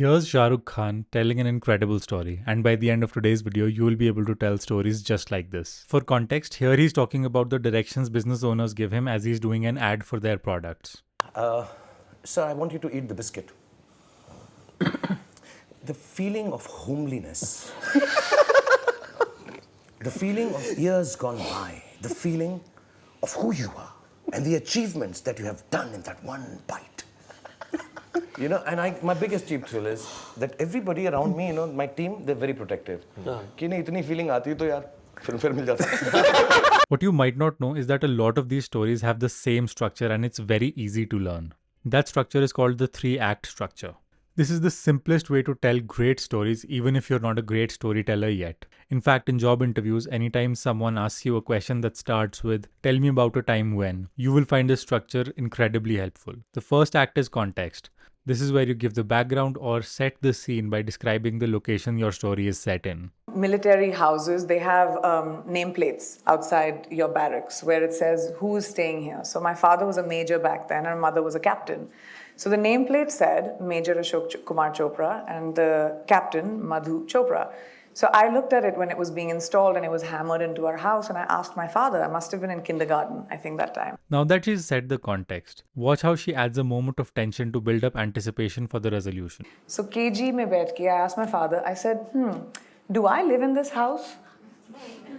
Here's Shah Rukh Khan telling an incredible story, and by the end of today's video, you will be able to tell stories just like this. For context, here he's talking about the directions business owners give him as he's doing an ad for their products. Sir, I want you to eat the biscuit. The feeling of homeliness, the feeling of years gone by, the feeling of who you are, and the achievements that you have done in that one bite. You know, and my biggest cheap thrill is that everybody around me, you know, my team, they're very protective. कि नहीं इतनी feeling आती है तो यार फिर मिल जाता है. What you might not know is that a lot of these stories have the same structure and it's very easy to learn. That structure is called the 3-act structure. This is the simplest way to tell great stories even if you're not a great storyteller yet. In fact, in job interviews, anytime someone asks you a question that starts with, "Tell me about a time when," you will find this structure incredibly helpful. The first act is context. This is where you give the background or set the scene by describing the location your story is set in. Military houses, they have nameplates outside your barracks where it says who is staying here. So my father was a major back then and my mother was a captain. So the nameplate said Major Ashok Kumar Chopra and the captain Madhu Chopra. So I looked at it when it was being installed and it was hammered into our house, and I asked my father. I must have been in kindergarten, I think, that time. Now that she's set the context, watch how she adds a moment of tension to build up anticipation for the resolution. So KG mein baith ke, I asked my father, I said, do I live in this house?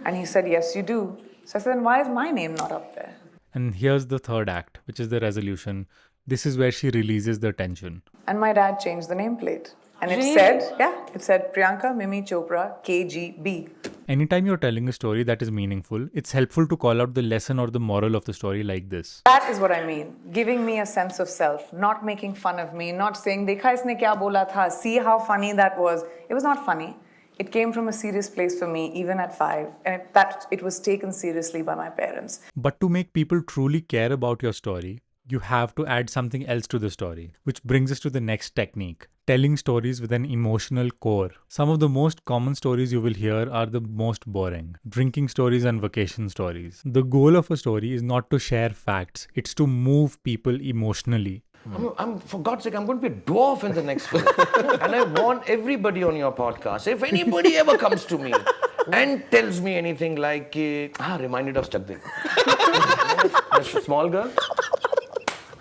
And he said, yes, you do. So I said, then why is my name not up there? And here's the third act, which is the resolution. This is where she releases the tension. And my dad changed the nameplate. And it said Priyanka Mimi Chopra KGB. Anytime you're telling a story that is meaningful, it's helpful to call out the lesson or the moral of the story like this. That is what I mean. Giving me a sense of self, not making fun of me, not saying, "Dekha isne kya bola tha, see how funny that was." It was not funny. It came from a serious place for me, even at 5. And it was taken seriously by my parents. But to make people truly care about your story, you have to add something else to the story, which brings us to the next technique, telling stories with an emotional core. Some of the most common stories you will hear are the most boring. Drinking stories and vacation stories. The goal of a story is not to share facts, it's to move people emotionally. For God's sake, I'm going to be a dwarf in the next film. And I want everybody on your podcast, if anybody ever comes to me and tells me anything like, reminded of Chakdi. A small girl.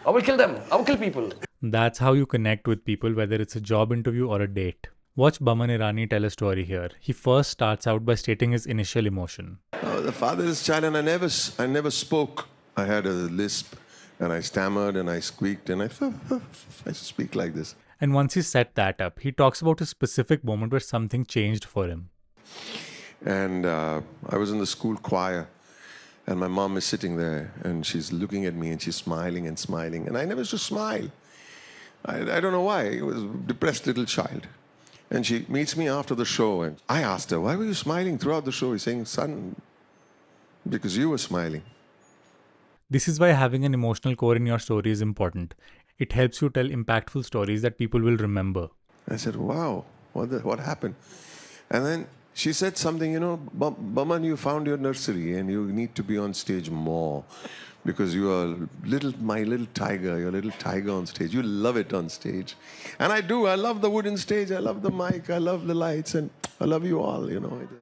I will kill them. I will kill people. That's how you connect with people, whether it's a job interview or a date. Watch Baman Irani tell a story here. He first starts out by stating his initial emotion. The fatherless child, and I never spoke. I had a lisp, and I stammered, and I squeaked, and I speak like this. And once he set that up, he talks about a specific moment where something changed for him. And I was in the school choir. And my mom is sitting there, and she's looking at me, and she's smiling and smiling. And I never used to smile. I don't know why. I was a depressed little child. And she meets me after the show, and I asked her, "Why were you smiling throughout the show?" He's saying, "Son, because you were smiling." This is why having an emotional core in your story is important. It helps you tell impactful stories that people will remember. I said, "Wow, what happened?" And then she said something, "Baman, you found your nursery and you need to be on stage more because you are my little tiger. You're a little tiger on stage. You love it on stage." And I do. I love the wooden stage. I love the mic. I love the lights. And I love you all,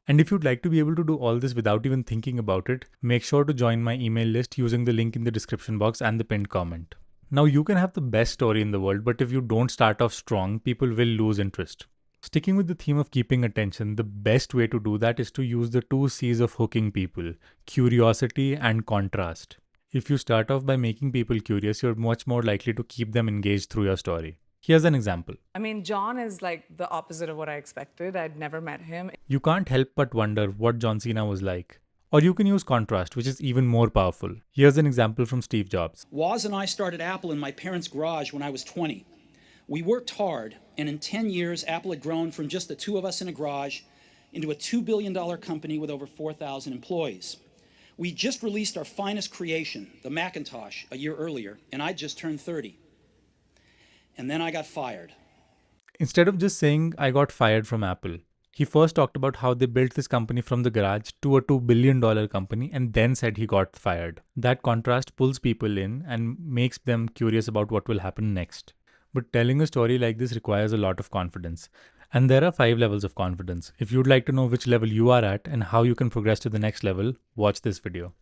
And if you'd like to be able to do all this without even thinking about it, make sure to join my email list using the link in the description box and the pinned comment. Now, you can have the best story in the world, but if you don't start off strong, people will lose interest. Sticking with the theme of keeping attention, the best way to do that is to use the 2 C's of hooking people: curiosity and contrast. If you start off by making people curious, you're much more likely to keep them engaged through your story. Here's an example. I mean, John is like the opposite of what I expected. I'd never met him. You can't help but wonder what John Cena was like. Or you can use contrast, which is even more powerful. Here's an example from Steve Jobs. Woz and I started Apple in my parents' garage when I was 20. We worked hard, and in 10 years, Apple had grown from just the 2 of us in a garage into a $2 billion company with over 4,000 employees. We just released our finest creation, the Macintosh, a year earlier, and I just turned 30. And then I got fired. Instead of just saying, "I got fired from Apple," he first talked about how they built this company from the garage to a $2 billion company and then said he got fired. That contrast pulls people in and makes them curious about what will happen next. But telling a story like this requires a lot of confidence. And there are 5 levels of confidence. If you'd like to know which level you are at and how you can progress to the next level, watch this video.